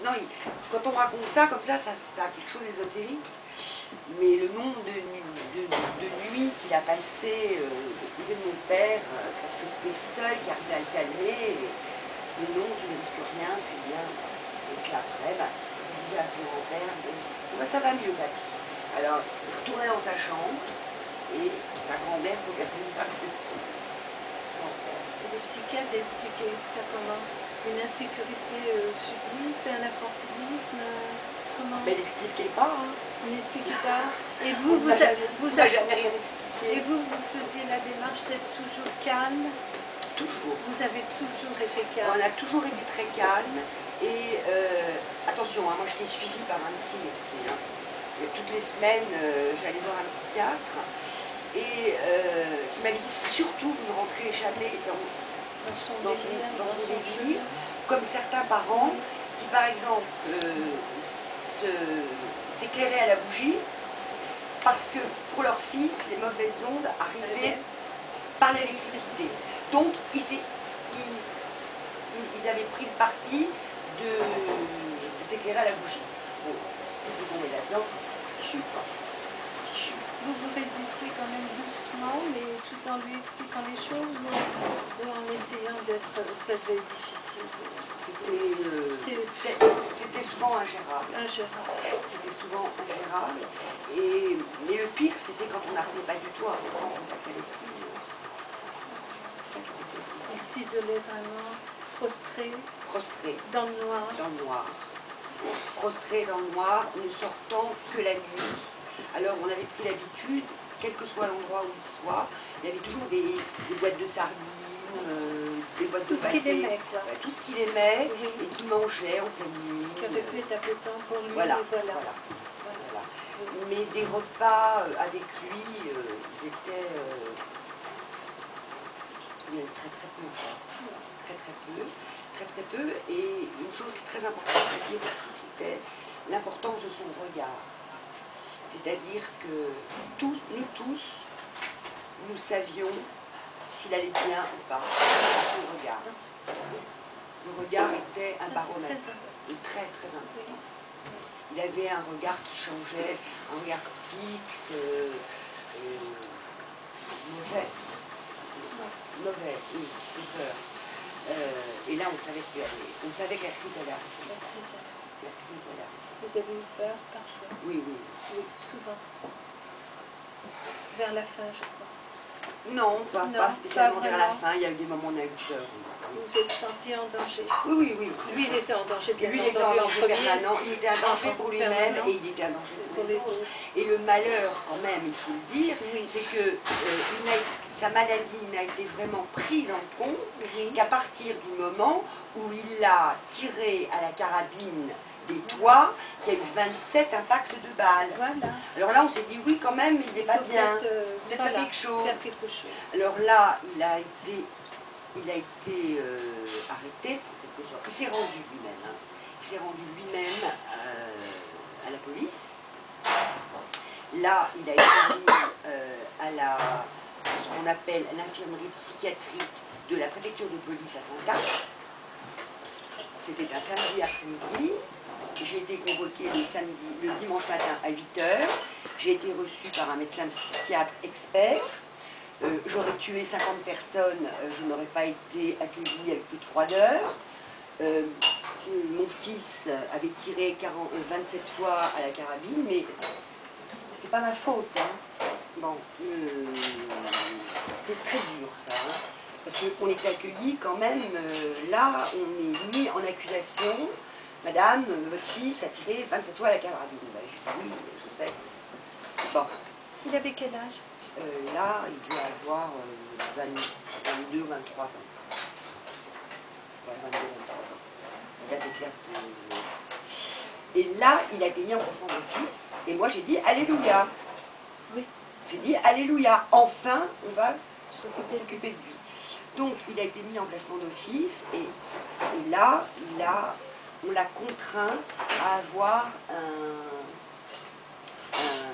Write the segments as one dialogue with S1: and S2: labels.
S1: non, quand on raconte ça comme ça a quelque chose d'ésotérique. Mais le nombre de nuits qu'il a passé aux côtés de mon père, parce que c'était le seul qui arrivait à le calmer, mais non, tu ne risques rien, tu viens. Et puis après, il disait à son grand-père, ça va mieux, papy. Alors, il retournait dans sa chambre, et sa grand-mère regardait par dessus.
S2: Et le psychiatre a expliqué ça comment? Une insécurité subite, un infantilisme, comment?
S1: Mais il n'expliquait pas. Hein.
S2: Il n'expliquait pas. Et
S1: vous n'avez jamais rien expliqué.
S2: Et vous faisiez la démarche d'être toujours calme?
S1: Toujours.
S2: Vous avez toujours été calme?
S1: On a toujours été très calme. Et attention, hein, moi je t'ai suivi par un psy aussi. Hein. Et toutes les semaines, j'allais voir un psychiatre. Et qui m'avait dit surtout, vous ne rentrez jamais dans son délire, comme certains parents qui, par exemple, s'éclairaient à la bougie parce que pour leur fils, les mauvaises ondes arrivaient par l'électricité. Donc, ils avaient pris le parti de s'éclairer à la bougie. Bon, si vous tombez là-dedans, c'est fichu, quoi.
S2: Vous résistiez quand même doucement, mais tout en lui expliquant les choses, ou en essayant d'être... Ça devait être difficile.
S1: C'était souvent ingérable. C'était souvent ingérable. Mais le pire, c'était quand on n'arrivait pas du tout à reprendre contact avec lui.
S2: Il s'isolait vraiment, prostré.
S1: Prostré.
S2: Dans le noir.
S1: Dans le noir. Prostré dans le noir, ne sortant que la nuit. Alors on avait pris l'habitude, quel que soit l'endroit où il soit, il y avait toujours des boîtes de sardines, des boîtes de pâté.
S2: Tout ce qu'il aimait, quoi.
S1: Tout ce qu'il aimait et qu'il mangeait en pleine nuit.
S2: Qui aurait pu être appétant pour lui.
S1: Voilà.
S2: Voilà.
S1: Mais des repas avec lui, ils étaient très peu. Très peu. Et une chose très importante à dire aussi, c'était l'importance de son regard. C'est-à-dire que nous tous, nous savions s'il allait bien ou pas, son regard. Le regard était un baromètre, très important. Il avait un regard qui changeait, un regard fixe, mauvais, oui, peur. Et là, on savait que la crise allait arriver.
S2: Vous avez eu peur parfois?
S1: Oui.
S2: Oui, souvent. Vers la fin, je crois.
S1: Non, pas spécialement vers la fin. Il y a eu des moments où on a eu peur.
S2: Vous vous êtes senti en danger?
S1: Oui.
S2: Lui, il était en danger, bien entendu.
S1: Lui, il était en danger permanent. Il était un danger pour lui-même et il était un danger pour les autres. Et le malheur, quand même, il faut le dire, c'est que sa maladie n'a été vraiment prise en compte qu'à partir du moment où il l'a tiré à la carabine des toits, qu'il y a eu 27 impacts de balles.
S2: Voilà.
S1: Alors là, on s'est dit, oui, quand même, il n'est pas bien. Peut-être faire quelque chose. Alors là, il a été arrêté. Il s'est rendu lui-même. Hein. Il s'est rendu lui-même à la police. Là, il a été mis à ce qu'on appelle l'infirmerie psychiatrique de la préfecture de police à Saint-Arc. C'était un samedi après-midi. J'ai été convoquée le dimanche matin à 8 h. J'ai été reçue par un médecin psychiatre expert. J'aurais tué 50 personnes, je n'aurais pas été accueillie avec plus de froideur. Mon fils avait tiré 27 fois à la carabine, mais c'était pas ma faute. Hein. Bon, c'est très dur ça. Hein. Parce qu'on était accueillis quand même, là, on est mis en accusation. Madame, votre fils a tiré 27 fois à la carabine. Ben, je dis oui, je sais. Bon.
S2: Il avait quel âge?
S1: Là, il doit avoir 22 ou 23 ans. Ouais, 22 ou 23 ans. La date exacte. Et là, il a été mis en placement d'office. Et moi, j'ai dit Alléluia.
S2: Oui.
S1: J'ai dit Alléluia. Enfin, on va s'occuper de lui. Donc, il a été mis en placement d'office. Et là, on l'a contraint à avoir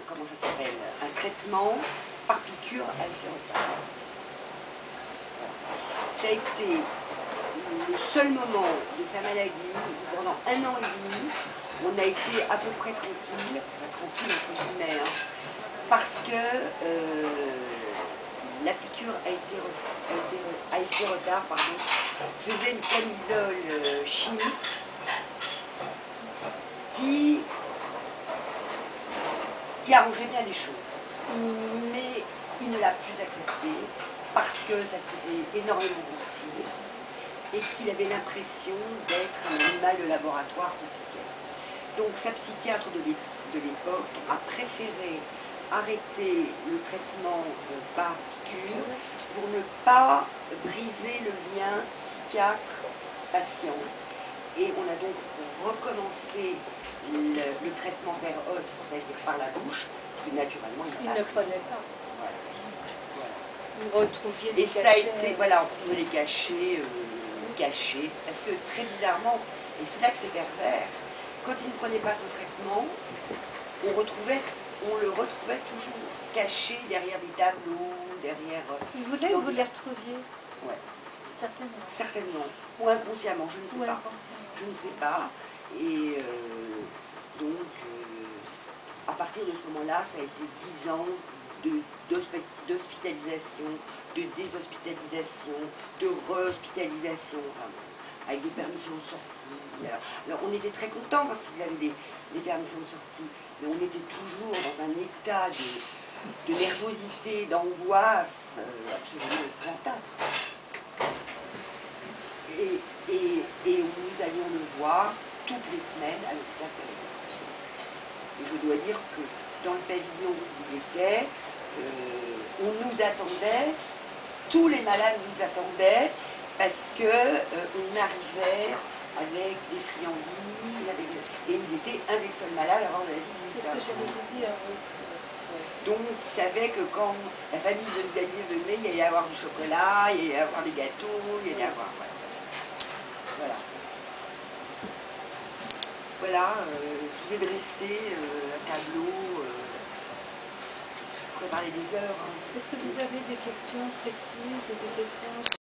S1: comment ça s'appelle, un traitement par piqûre alvéolaire. Ça a été le seul moment de sa maladie où pendant 1 an et demi, on a été à peu près tranquille, enfin, tranquille entre guillemets, hein, parce que la piqûre a été retard, pardon, faisait une camisole chimique qui arrangeait bien les choses. Mais il ne l'a plus accepté parce que ça faisait énormément grossir et qu'il avait l'impression d'être un animal de laboratoire compliqué. Donc sa psychiatre de l'époque a préféré arrêter le traitement par piqûre pour ne pas briser le lien psychiatre-patient. Et on a donc recommencé le traitement vers os, c'est-à-dire par la bouche, que naturellement il
S2: ne prenait pas.
S1: Voilà. Voilà.
S2: Vous retrouviez des
S1: cachets. Et ça a été, voilà, on retrouvait les cachets, cachés, parce que très bizarrement, et c'est là que c'est pervers, quand il ne prenait pas son traitement, on le retrouvait toujours caché derrière des tableaux, derrière...
S2: Il voulait que vous les retrouviez?
S1: Ouais.
S2: Certainement.
S1: Certainement. Ou inconsciemment, je ne sais pas. Je ne sais pas. Et donc, à partir de ce moment-là, ça a été 10 ans d'hospitalisation, de déshospitalisation, de re-hospitalisation, enfin, avec des permissions de sortie. Alors, on était très contents quand il avait des permissions de sortie, mais on était toujours dans un état de nervosité, d'angoisse absolument épouvantable. Et nous allions le voir toutes les semaines à l'hôpital pédiatrique. Et je dois dire que dans le pavillon où il était, on nous attendait, tous les malades nous attendaient, parce que on arrivait avec des friandises, et il était un des seuls malades avant la visite.
S2: C'est ce que j'allais vous dire.
S1: Donc il savait que quand la famille de Xavier venait, il allait y avoir du chocolat, il allait y avoir des gâteaux, il allait y avoir... Voilà. Voilà, je vous ai dressé un tableau, je pourrais parler des heures. Hein.
S2: Est-ce que vous avez des questions précises ou des questions